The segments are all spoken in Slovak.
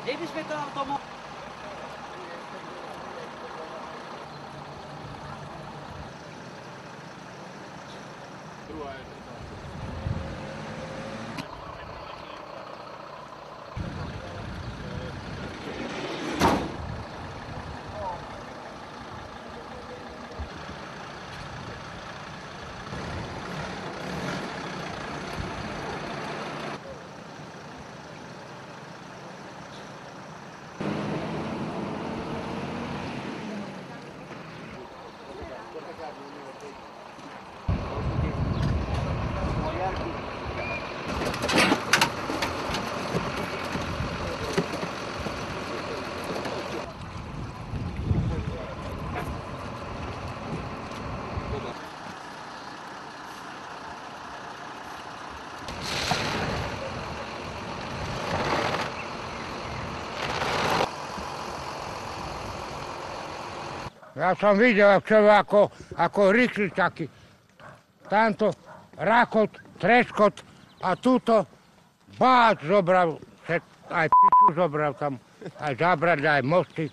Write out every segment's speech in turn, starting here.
Kde by sme to auto mohli? Ja som videl včera, ako rikli taký. Tamto rakot, treskot a tuto bác zobral, aj piču zobral tam, aj zabradľa, aj mostík.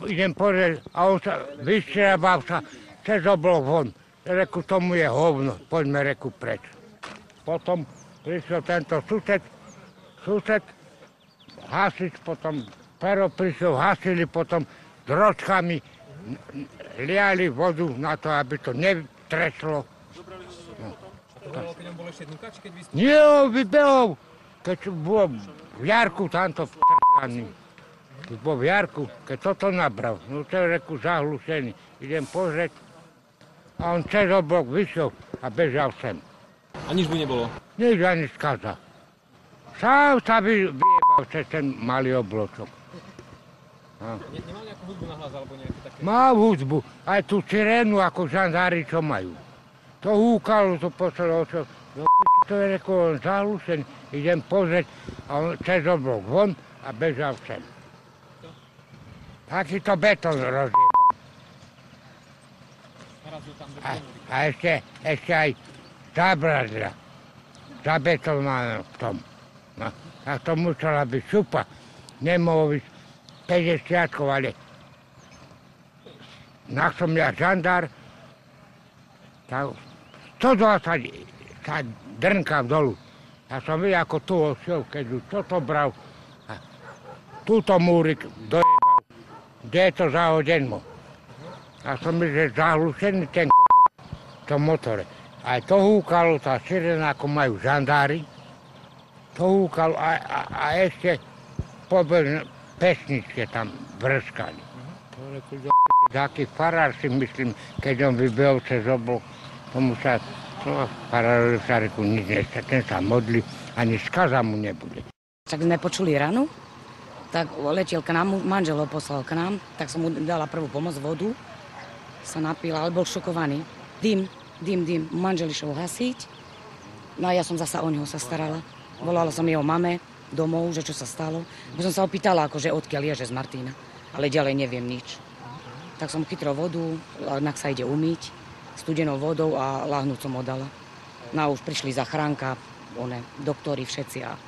Idem pozrieť a on sa vyškrabal sa cez oblok von. Reku, tomu je hovno, poďme reku preč. Potom prišiel tento sused, hasič, potom Pero prišiel, hasili, potom dročkami liali vodu na to, aby to netreslo. Zobrali ho potom? A to bolo, keď on bol ešte dnuka, či keď vystúpil? Nie, vybehol, keď bol v Jarku tamto vtrkaný. Keď bol v Jarku, keď toto nabral, no to je reku zahlušený. Idem pozrieť a on cez oblok vyšiel a bežal sem. A nič mu nebolo? Nič ani skaza. Sám sa vyjebal cez ten malý obločok. Nemal nejakú hudbu na hlas alebo nejaké také? Má hudbu, aj tú sirénu ako žandári, čo majú. To húkalo, to poslalo, to je rekoľ zahlušený. Idem pozrieť a on cez oblok von a bežal sem. Taký to betón rozjebal. A ešte aj zabradľa. Zabetonované v tom. No, tak to musela byť šupa. Nemohol byť 50, ale ak som ja žandár, tak 120 sa drnkal dolu. Ja som videl, ako tu ošiel, keď už toto bral. A túto múrik dojebal. Kde je to zahodenmo? Ja som myslel, že zahlušený ten v tom motore. Aj to húkalo, tá sirena, ako majú žandári. To húkalo a ešte pobehli pesničke tam vrskali. Taký farár si myslím, keď on vybehol cez oblok, tomu sa farárovi sa reku, nič nechce, ten sa modlí, ani skaza mu nebude. Tak sme počuli ranu, tak letel k nám, manžel ho poslal k nám, tak som mu dala prvú pomoc, vodu, sa napila, ale bol šokovaný. Dym, manžel išiel hasiť, no a ja som zasa o neho sa starala. Volala som jeho mame domov, že čo sa stalo. Bo som sa opýtala, akože odkiaľ je, že z Martina. Ale ďalej neviem nič. Tak som chytril vodu, nak sa ide umyť, studenou vodou a láhnuť som ho dala. No a už prišli zachránka, doktori všetci a